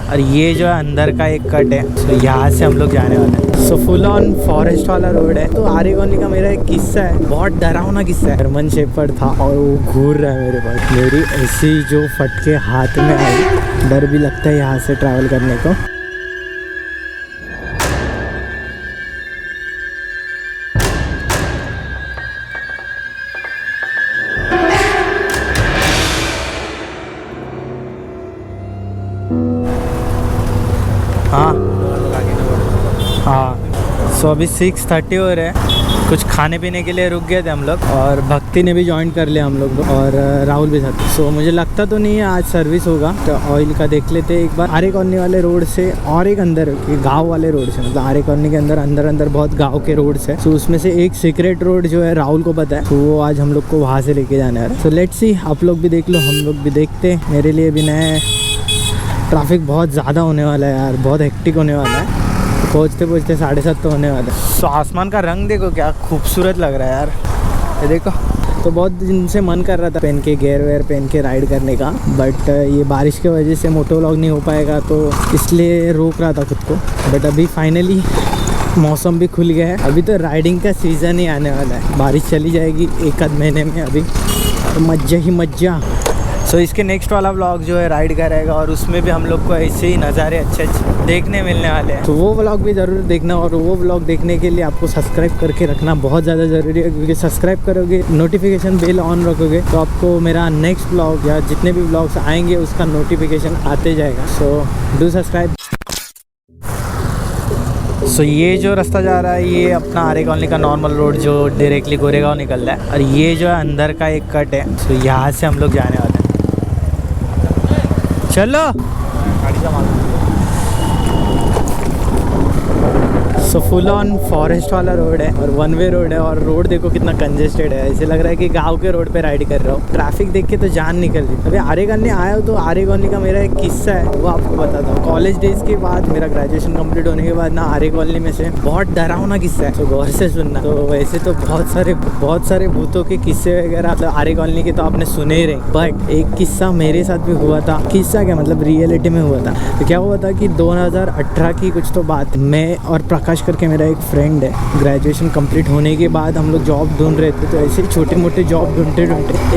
और ये जो है अंदर का एक कट है, तो यहाँ से हम लोग जाने वाले हैं। सो फुल ऑन फॉरेस्ट वाला रोड है। तो आरेगोनी का मेरा एक किस्सा है, बहुत डरावना किस्सा है। जर्मन शेफर्ड था और वो घूर रहा है मेरे पास। मेरी ऐसी जो फटके हाथ में आई, डर भी लगता है यहाँ से ट्रैवल करने को। हाँ, सो अभी 6:30 हो रहे हैं। कुछ खाने पीने के लिए रुक गए थे हम लोग, और भक्ति ने भी ज्वाइन कर लिया हम लोग, और राहुल भी था। सो मुझे लगता तो नहीं है आज सर्विस होगा, तो ऑयल का देख लेते एक बार। आरे कॉलोनी वाले रोड से और एक अंदर गांव वाले रोड से, मतलब आरे कॉलोनी के अंदर बहुत गाँव के रोड है। सो उसमें से एक सीक्रेट रोड जो है राहुल को पता है, तो वो आज हम लोग को वहाँ से लेके जाना है। सो लेट्स सी, आप लोग भी देख लो, हम लोग भी देखते हैं। मेरे लिए भी नया ट्रैफिक बहुत ज़्यादा होने वाला है यार, बहुत हेक्टिक होने वाला है। पहुँचते 7:30 तो होने वाला है। तो आसमान का रंग देखो क्या खूबसूरत लग रहा है यार, ये देखो। तो बहुत दिन से मन कर रहा था पहन के गेयर वेयर पहन के राइड करने का, बट ये बारिश की वजह से मोटो व्लॉग नहीं हो पाएगा, तो इसलिए रोक रहा था खुद को। बट अभी फाइनली मौसम भी खुल गया है। अभी तो राइडिंग का सीज़न ही आने वाला है, बारिश चली जाएगी एक आध महीने में, अभी तो मज़ा ही मज़ा। सो इसके नेक्स्ट वाला व्लॉग जो है राइड का रहेगा, और उसमें भी हम लोग को ऐसे ही नज़ारे अच्छे देखने मिलने वाले हैं। तो वो व्लॉग भी ज़रूर देखना, और वो व्लॉग देखने के लिए आपको सब्सक्राइब करके रखना बहुत ज़्यादा ज़रूरी है, क्योंकि सब्सक्राइब करोगे, नोटिफिकेशन बेल ऑन रखोगे, तो आपको मेरा नेक्स्ट व्लॉग या जितने भी व्लॉग्स आएंगे उसका नोटिफिकेशन आते जाएगा। So do subscribe. सो ये जो रास्ता जा रहा है ये अपना आरे कॉलोनी का नॉर्मल रोड जो डायरेक्टली गोरेगांव निकल रहा है, और ये जो है अंदर का एक कट है। तो यहाँ से हम लोग जाने वाले हैं। चलो गाड़ी का मालूम। सो फुल ऑन फॉरेस्ट वाला रोड है, और वन वे रोड है, और रोड देखो कितना कंजेस्टेड है। ऐसे लग रहा है कि गांव के रोड पे राइड कर रहा हूँ। ट्रैफिक देख के तो जान निकल रही। अभी आरे कॉलोनी आया हूँ, तो आरे कॉलोनी का मेरा एक किस्सा है, वो आपको बताता हूँ। कॉलेज डेज के बाद, मेरा ग्रेजुएशन कंप्लीट होने के बाद ना, आरे कॉलोनी में से बहुत डरावना किस्सा है, तो गौर से सुनना। तो वैसे तो बहुत सारे भूतों के किस्से वगैरह तो आरे कॉलोनी के तो आपने सुने ही रहे, बट एक किस्सा मेरे साथ भी हुआ था। किस्सा क्या मतलब रियलिटी में हुआ था। तो क्या हुआ था कि 2018 की कुछ तो बात, मैं और प्रकाश करके मेरा एक फ्रेंड है, ग्रेजुएशन कंप्लीट होने के बाद हम लोग जॉब ढूंढ रहे थे। तो ऐसे ही छोटे मोटे जॉब ढूंढते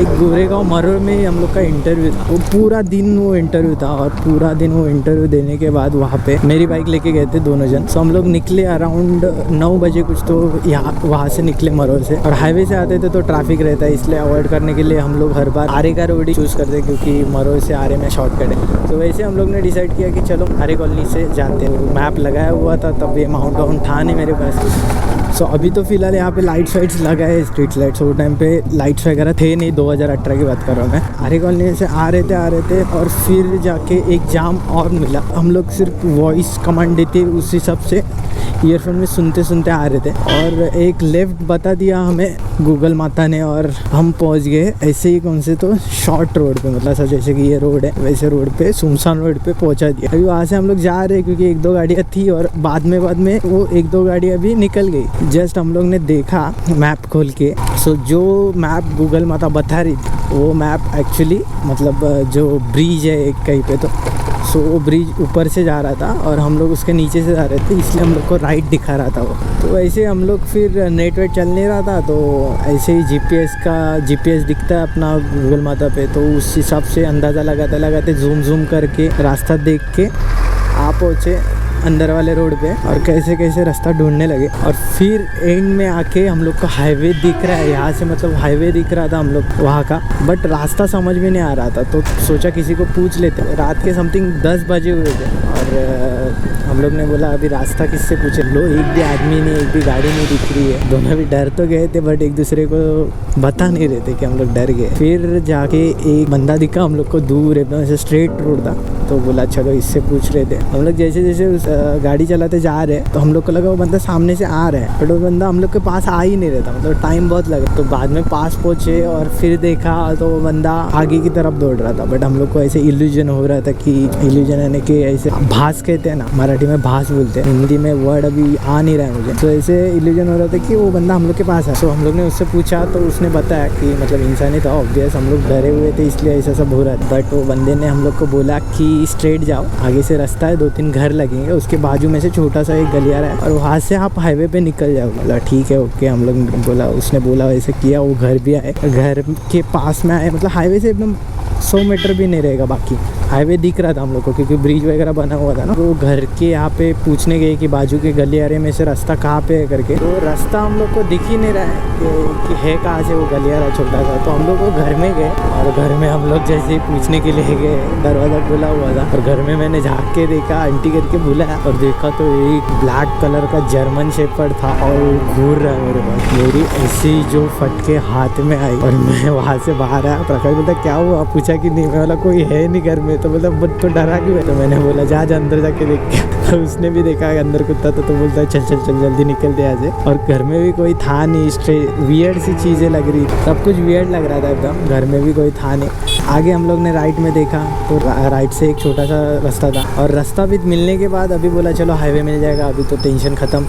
एक गोरेगांव मरोड़ में हम लोग का इंटरव्यू था। वो पूरा दिन वो इंटरव्यू था, और पूरा दिन वो इंटरव्यू देने के बाद वहाँ पे मेरी बाइक लेके गए थे दोनों जन। सो हम लोग निकले अराउंड 9 बजे कुछ तो यहाँ वहाँ से निकले मरोड़ से, और हाईवे से आते थे तो ट्रैफिक रहता है, इसलिए अवॉइड करने के लिए हम लोग हर बार आरे का रोड ही चूज़ करते, क्योंकि मरोड़ से आरे में शॉर्टकट है। तो वैसे हम लोग ने डिसाइड किया कि चलो आरे कॉलोनी से जाते हैं। मैप लगाया हुआ था, तब ये माउंट था नहीं मेरे पास। सो अभी तो फिलहाल यहाँ पे लाइट्स वाइट्स लगा है, स्ट्रीट लाइट्स। वो टाइम पे लाइट्स वगैरह थे नहीं, 2018 की बात कर रहा हूँ मैं। आरे कॉलोनी से आ रहे थे, और फिर जाके एक जाम और मिला। हम लोग सिर्फ वॉइस कमांड देते उस हिसाब से ईयरफोन में सुनते आ रहे थे, और एक लेफ्ट बता दिया हमें गूगल माता ने, और हम पहुँच गए ऐसे ही कौन से तो शॉर्ट रोड पे, मतलब सब जैसे कि ये रोड है वैसे रोड पे, सुनसान रोड पे पहुँचा दिया। अभी वहाँ से हम लोग जा रहे हैं, क्योंकि 1-2 गाड़ियाँ थी, और बाद में वो 1-2 गाड़ियाँ भी निकल गई। जस्ट हम लोग ने देखा मैप खोल के। सो जो मैप गूगल माता बता रही थी, वो मैप एक्चुअली मतलब जो ब्रिज है एक कहीं पे, तो सो वो ब्रिज ऊपर से जा रहा था, और हम लोग उसके नीचे से जा रहे थे, इसलिए हम लोग को राइट दिखा रहा था वो। तो ऐसे हम लोग फिर नेट वेट चल नहीं रहा था, तो ऐसे ही जीपीएस दिखता है अपना गूगल माता पे, तो उस हिसाब से अंदाज़ा लगाते जूम करके रास्ता देख के आ पहुँचे अंदर वाले रोड पे, और कैसे रास्ता ढूंढने लगे। और फिर एंड में आके हम लोग को हाईवे दिख रहा है, यहाँ से मतलब हाईवे दिख रहा था हम लोग वहाँ का, बट रास्ता समझ में नहीं आ रहा था। तो सोचा किसी को पूछ लेते। रात के समथिंग 10 बजे हुए थे, और हम लोग ने बोला अभी रास्ता किससे पूछे। लो, एक भी आदमी नहीं, एक भी गाड़ी नहीं दिख रही है। दोनों भी डर तो गए थे, बट एक दूसरे को बता नहीं रहे थे कि हम लोग डर गए। फिर जाके एक बंदा दिखा हम लोग को दूर, एकदम ऐसे स्ट्रेट रोड था, तो बोला चलो इससे पूछ रहे थे। हम लोग जैसे उस गाड़ी चलाते जा रहे हैं, तो हम लोग को लगा वो बंदा सामने से आ रहा है, बट वो बंदा हम लोग के पास आ ही नहीं रहता, मतलब टाइम बहुत लगा। तो बाद में पास पहुँचे, और फिर देखा तो वो बंदा आगे की तरफ दौड़ रहा था, बट हम लोग को ऐसे इल्यूजन हो रहा था कि इल्यूजन यानी कि ऐसे भास कहते हैं ना, मराठी में भास बोलते हैं, हिंदी में वर्ड अभी आ नहीं रहा है मुझे। तो ऐसे इल्यूजन हो रहा था कि वो बंदा हम लोग के पास है। तो हम लोग ने उससे पूछा तो उसने बताया कि मतलब इंसान ही था ऑब्वियस, हम लोग डरे हुए थे इसलिए ऐसा सब हो रहा था। बट वो बंदे ने हम लोग को बोला कि स्ट्रेट जाओ, आगे से रास्ता है, 2-3 घर लगेंगे, उसके बाजू में से छोटा सा एक गलियारा है और वहाँ से आप हाईवे पे निकल जाओ। बोला ठीक है ओके। हम लोग बोला, उसने बोला वैसे किया, वो घर भी आए, घर के पास में आए, मतलब हाईवे से एकदम 100 मीटर भी नहीं रहेगा, बाकी हाईवे दिख रहा था हम लोग को क्योंकि ब्रिज वगैरह बना हुआ था ना। वो घर के यहाँ पे पूछने गए कि बाजू के गलियारे में से रास्ता कहाँ पे है करके, तो रास्ता हम लोग को दिख ही नहीं रहा है कि है कहाँ से वो गलियारा छोटा सा। तो हम लोग वो घर में गए और घर में हम लोग जैसे ही पूछने के लिए गए, दरवाज़ा खुला हुआ था और घर में मैंने झाँक के देखा, आंटी करके बुलाया और देखा तो एक ब्लैक कलर का जर्मन शेपर्ड था और घूर रहा है मेरे पास। मेरी ऐसी जो फटके हाथ में आई और मैं वहाँ से बाहर आया। प्रकाश बोलता क्या हुआ, पूछा कि नहीं, मैं बोला कोई है नहीं घर में। तो मतलब तो डरा क्यों है, तो मैंने बोला जा अंदर जाके देख के। तो उसने भी देखा अंदर कुत्ता तो बोलता है चल चल चल जल्दी निकल दे आज। और घर में भी कोई था नहीं, वियर्ड सी चीज़ें लग रही, सब कुछ वियर्ड लग रहा था एकदम। घर में भी कोई था नहीं। आगे हम लोग ने राइट में देखा तो राइट से एक छोटा सा रास्ता था और रास्ता भी मिलने के बाद अभी बोला चलो हाईवे मिल जाएगा, अभी तो टेंशन ख़त्म।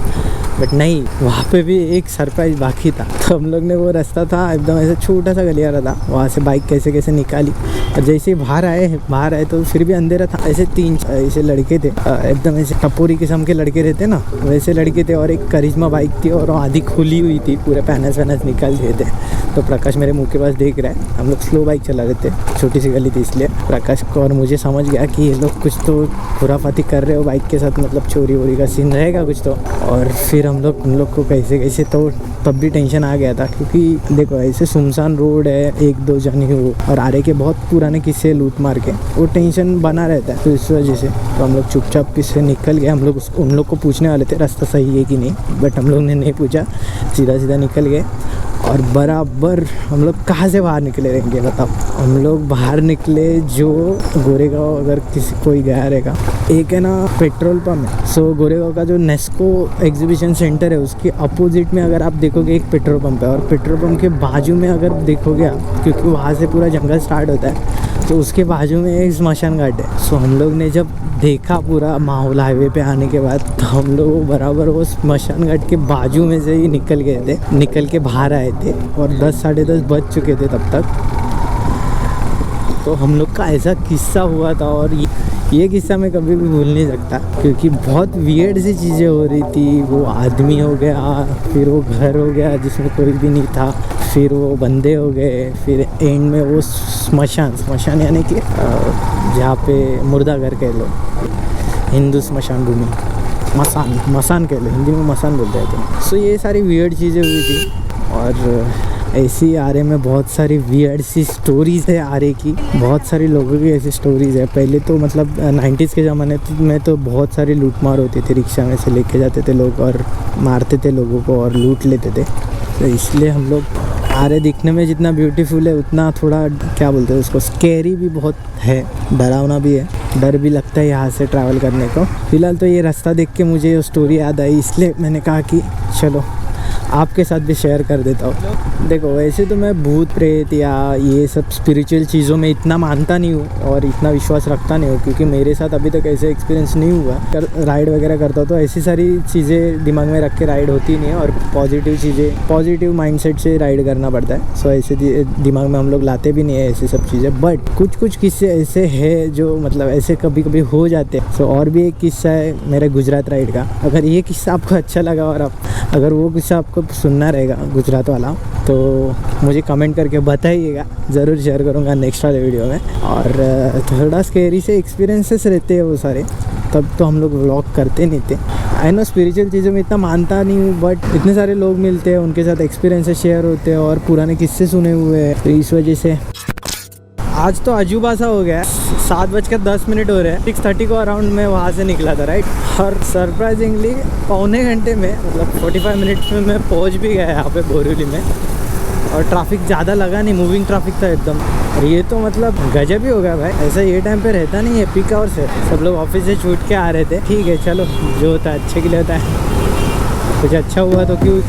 बट नहीं, वहाँ पे भी एक सरप्राइज बाकी था। तो हम लोग ने वो रास्ता था एकदम ऐसे छोटा सा गलियारा था, वहाँ से बाइक कैसे कैसे निकाली और जैसे ही बाहर आए तो फिर भी अंधेरा था। ऐसे 3 ऐसे लड़के थे, एकदम ऐसे टपोरी किस्म के लड़के रहते ना, वैसे लड़के थे। और एक करिश्मा बाइक थी और आधी खुली हुई थी, पूरे पैनल्स वैनल्स निकाल दिए थे। तो प्रकाश मेरे मुँह के पास देख रहा है, हम लोग स्लो बाइक चला रहे थे, छोटी सी गली थी इसलिए। प्रकाश को और मुझे समझ गया कि ये लोग कुछ तो खुराफाती कर रहे हो बाइक के साथ, मतलब चोरी वोरी का सीन रहेगा कुछ तो। और फिर हम लोग को कैसे तो तब भी टेंशन आ गया था क्योंकि देखो ऐसे सुनसान रोड है, 1-2 जने हो और आरे के बहुत पुराने किस्से लूट मार के, वो टेंशन बना रहता है। तो इस वजह से तो हम लोग चुपचाप किससे निकल गए। हम लोग उन लोग को पूछने वाले थे रास्ता सही है कि नहीं, बट हम लोग ने नहीं पूछा, सीधा निकल गए। और बराबर हम लोग कहाँ से बाहर निकले रहेंगे बताओ। हम लोग बाहर निकले जो गोरेगांव, अगर कोई गया रहेगा, एक है ना पेट्रोल पंप है। सो गोरेगांव का जो नेस्को एग्जीबिशन सेंटर है उसके अपोजिट में अगर आप देखोगे एक पेट्रोल पंप है और पेट्रोल पंप के बाजू में अगर देखोगे आप, क्योंकि वहाँ से पूरा जंगल स्टार्ट होता है, तो उसके बाजू में एक स्मशान घाट है। सो हम लोग ने जब देखा पूरा माहौल हाईवे पे आने के बाद, तो हम लोग बराबर वो स्मशान घाट के बाजू में से ही निकल के बाहर आए थे और 10-10:30 बज चुके थे तब तक। तो हम लोग का ऐसा किस्सा हुआ था और ये किस्सा मैं कभी भी भूल नहीं सकता क्योंकि बहुत वियर्ड सी चीज़ें हो रही थी। वो आदमी हो गया, फिर वो घर हो गया जिसमें कोई भी नहीं था, फिर वो बंदे हो गए, फिर एंड में वो स्मशान यानी कि जहाँ पे मुर्दा घर कह लो, हिंदू स्मशान भूमि, मसान कह लो, हिंदी में मसान बोलते हैं। तो सो ये सारी वियर्ड चीज़ें हुई थी और ऐसी आरे में बहुत सारी वियर्ड सी स्टोरीज़ है आरे की, बहुत सारे लोगों की ऐसी स्टोरीज़ है। पहले तो मतलब 90s के ज़माने में तो बहुत सारी लूटमार होती थी, रिक्शा में से लेके जाते थे लोग और मारते थे लोगों को और लूट लेते थे। तो इसलिए हम लोग आरे दिखने में जितना ब्यूटीफुल है उतना थोड़ा क्या बोलते हैं उसको, स्कैरी भी बहुत है, डरावना भी है, डर भी लगता है यहाँ से ट्रैवल करने को। फिलहाल तो ये रास्ता देख के मुझे ये स्टोरी याद आई, इसलिए मैंने कहा कि चलो आपके साथ भी शेयर कर देता हूँ। देखो वैसे तो मैं भूत प्रेत या ये सब स्पिरिचुअल चीज़ों में इतना मानता नहीं हूँ और इतना विश्वास रखता नहीं हूँ क्योंकि मेरे साथ अभी तक ऐसे एक्सपीरियंस नहीं हुआ। राइड वगैरह करता हूँ तो ऐसी सारी चीज़ें दिमाग में रख के राइड होती नहीं है और पॉजिटिव माइंडसेट से राइड करना पड़ता है। सो ऐसे दिमाग में हम लोग लाते भी नहीं है ऐसी सब चीज़ें। बट कुछ किस्से ऐसे है जो मतलब ऐसे कभी कभी हो जाते हैं। सो और भी एक किस्सा है मेरे गुजरात राइड का। अगर ये किस्सा आपको अच्छा लगा और अगर वो किस्सा आपको सुनना रहेगा गुजरात वाला तो मुझे कमेंट करके बताइएगा, ज़रूर शेयर करूँगा नेक्स्ट वाले वीडियो में। और थोड़ा स्केरी से एक्सपीरियंसेस रहते हैं वो सारे, तब तो हम लोग व्लॉग करते नहीं थे। आई नो स्पिरिचुअल चीज़ों में इतना मानता नहीं हूँ बट इतने सारे लोग मिलते हैं, उनके साथ एक्सपीरियंसेस शेयर होते हैं और पुराने किस्से सुने हुए हैं, तो इस वजह से आज तो अजूबा सा हो गया। 7:10 हो रहे हैं, 6:30 को अराउंड में वहाँ से निकला था राइट। और सरप्राइजिंगली पौने घंटे में मतलब 45 मिनट्स में मैं पहुँच भी गया यहाँ पे बोरीवली में। और ट्रैफिक ज़्यादा लगा नहीं, मूविंग ट्रैफिक था एकदम। और ये तो मतलब गजब ही हो गया भाई, ऐसा ये टाइम पे रहता नहीं है पीक आवर से। सब लोग ऑफिस से छूट के आ रहे थे, ठीक है चलो जो होता है अच्छे के लिए होता है, कुछ अच्छा हुआ तो क्यों।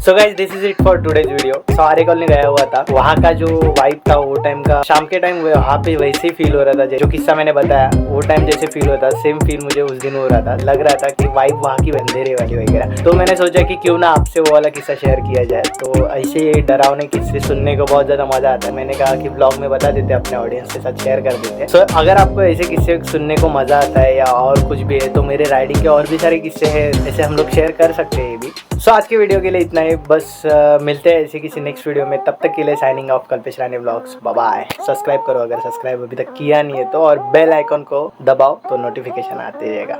So guys this is it for today's video. सो आरे कॉलोनी गया हुआ था, वहाँ का जो वाइब था वो टाइम का, शाम के टाइम वहाँ पे वैसे ही फील हो रहा था जो किस्सा मैंने बताया वो टाइम जैसे फील होता, सेम फील मुझे उस दिन हो रहा था। लग रहा था कि वाइब वहाँ की अंधेरे वाली वगैरह। तो मैंने सोचा कि क्यों ना आपसे वो वाला किस्सा शेयर किया जाए। तो ऐसे डरावने किस्से सुनने को बहुत ज़्यादा मजा आता है। मैंने कहा कि ब्लॉग में बता देते अपने ऑडियंस के साथ शेयर कर देते। सो अगर आपको ऐसे किस्से सुनने को मजा आता है या और कुछ भी है तो मेरे राइडिंग के और भी सारे किस्से हैं, ऐसे हम लोग शेयर कर सकते हैं ये भी। सो आज की वीडियो के लिए इतना ही, बस मिलते हैं ऐसे किसी नेक्स्ट वीडियो में। तब तक के लिए signing off, Kalpesh Rane vlogs. Bye bye. Subscribe करो अगर सब्सक्राइब अभी तक किया नहीं है तो, और बेल आइकन को दबाओ तो नोटिफिकेशन आते रहेगा।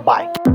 बाय।